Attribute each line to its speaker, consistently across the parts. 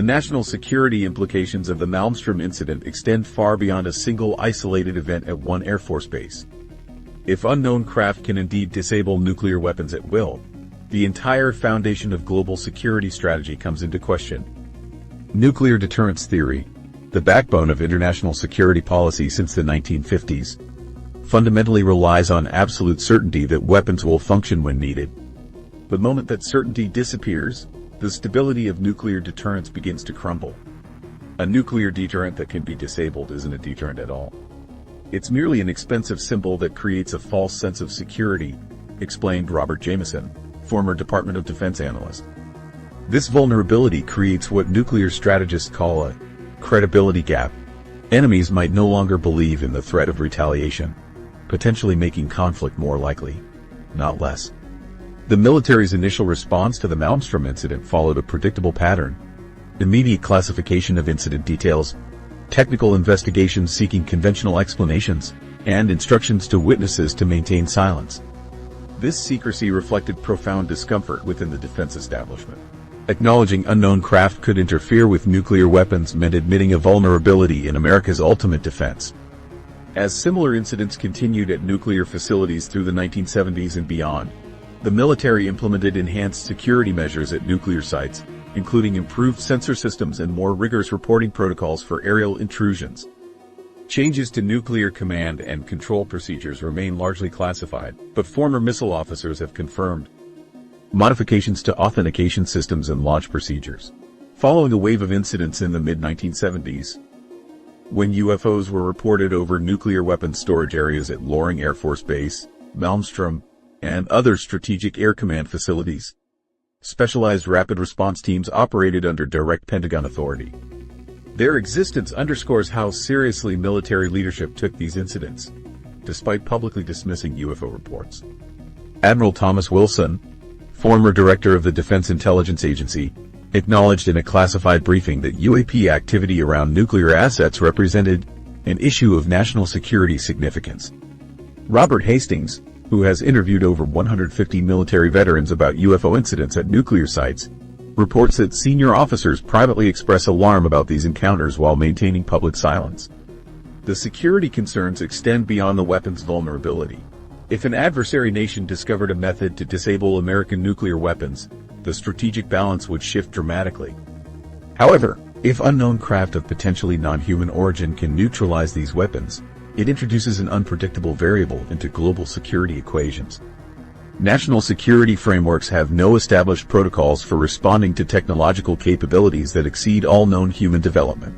Speaker 1: The national security implications of the Malmstrom incident extend far beyond a single isolated event at one Air Force base. If unknown craft can indeed disable nuclear weapons at will, the entire foundation of global security strategy comes into question. Nuclear deterrence theory, the backbone of international security policy since the 1950s, fundamentally relies on absolute certainty that weapons will function when needed. The moment that certainty disappears, the stability of nuclear deterrence begins to crumble. A nuclear deterrent that can be disabled isn't a deterrent at all. It's merely an expensive symbol that creates a false sense of security, explained Robert Jameson, former Department of Defense analyst. This vulnerability creates what nuclear strategists call a credibility gap. Enemies might no longer believe in the threat of retaliation, potentially making conflict more likely, not less. The military's initial response to the Malmstrom incident followed a predictable pattern: immediate classification of incident details, technical investigations seeking conventional explanations, and instructions to witnesses to maintain silence. This secrecy reflected profound discomfort within the defense establishment. Acknowledging unknown craft could interfere with nuclear weapons meant admitting a vulnerability in America's ultimate defense. As similar incidents continued at nuclear facilities through the 1970s and beyond, the military implemented enhanced security measures at nuclear sites, including improved sensor systems and more rigorous reporting protocols for aerial intrusions. Changes to nuclear command and control procedures remain largely classified, but former missile officers have confirmed modifications to authentication systems and launch procedures. Following a wave of incidents in the mid-1970s, when UFOs were reported over nuclear weapons storage areas at Loring Air Force Base, Malmstrom, and other strategic air command facilities, specialized rapid response teams operated under direct Pentagon authority. Their existence underscores how seriously military leadership took these incidents, despite publicly dismissing UFO reports. Admiral Thomas Wilson, former director of the Defense Intelligence Agency, acknowledged in a classified briefing that UAP activity around nuclear assets represented an issue of national security significance. Robert Hastings, who has interviewed over 150 military veterans about UFO incidents at nuclear sites, reports that senior officers privately express alarm about these encounters while maintaining public silence. The security concerns extend beyond the weapons vulnerability. If an adversary nation discovered a method to disable American nuclear weapons, the strategic balance would shift dramatically. However, if unknown craft of potentially non-human origin can neutralize these weapons, it introduces an unpredictable variable into global security equations. National security frameworks have no established protocols for responding to technological capabilities that exceed all known human development.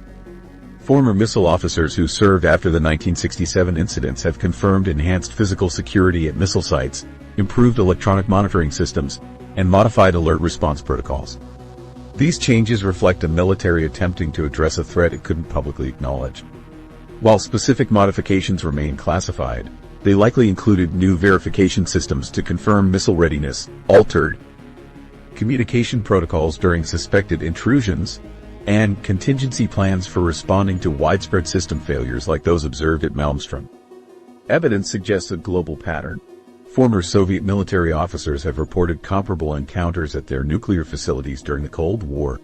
Speaker 1: Former missile officers who served after the 1967 incidents have confirmed enhanced physical security at missile sites, improved electronic monitoring systems, and modified alert response protocols. These changes reflect a military attempting to address a threat it couldn't publicly acknowledge. While specific modifications remain classified, they likely included new verification systems to confirm missile readiness, altered communication protocols during suspected intrusions, and contingency plans for responding to widespread system failures like those observed at Malmstrom. Evidence suggests a global pattern. Former Soviet military officers have reported comparable encounters at their nuclear facilities during the Cold War.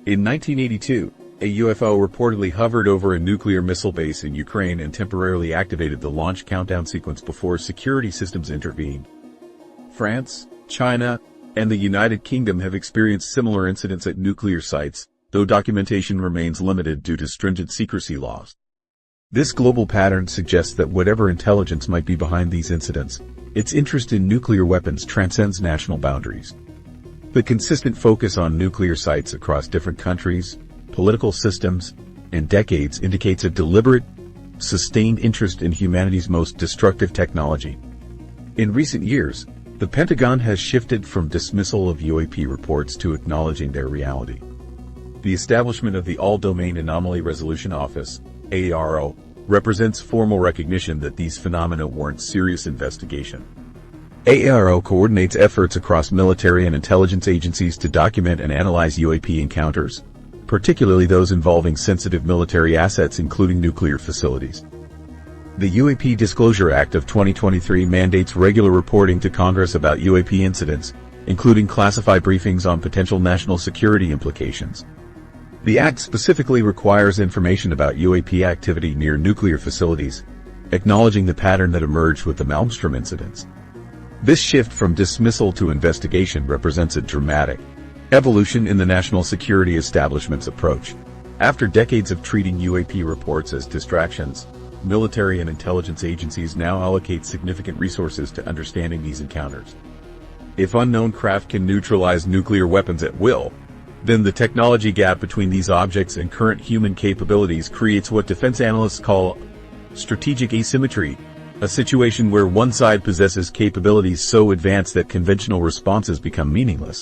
Speaker 1: In 1982, a UFO reportedly hovered over a nuclear missile base in Ukraine and temporarily activated the launch countdown sequence before security systems intervened. France, China, and the United Kingdom have experienced similar incidents at nuclear sites, though documentation remains limited due to stringent secrecy laws. This global pattern suggests that whatever intelligence might be behind these incidents, its interest in nuclear weapons transcends national boundaries. The consistent focus on nuclear sites across different countries, political systems, and decades indicates a deliberate, sustained interest in humanity's most destructive technology. In recent years, the Pentagon has shifted from dismissal of UAP reports to acknowledging their reality. The establishment of the All-Domain Anomaly Resolution Office, AARO, represents formal recognition that these phenomena warrant serious investigation. AARO coordinates efforts across military and intelligence agencies to document and analyze UAP encounters, particularly those involving sensitive military assets including nuclear facilities. The UAP Disclosure Act of 2023 mandates regular reporting to Congress about UAP incidents, including classified briefings on potential national security implications. The Act specifically requires information about UAP activity near nuclear facilities, acknowledging the pattern that emerged with the Malmstrom incidents. This shift from dismissal to investigation represents a dramatic evolution in the national security establishment's approach. After decades of treating UAP reports as distractions, military and intelligence agencies now allocate significant resources to understanding these encounters. If unknown craft can neutralize nuclear weapons at will, then the technology gap between these objects and current human capabilities creates what defense analysts call strategic asymmetry, a situation where one side possesses capabilities so advanced that conventional responses become meaningless.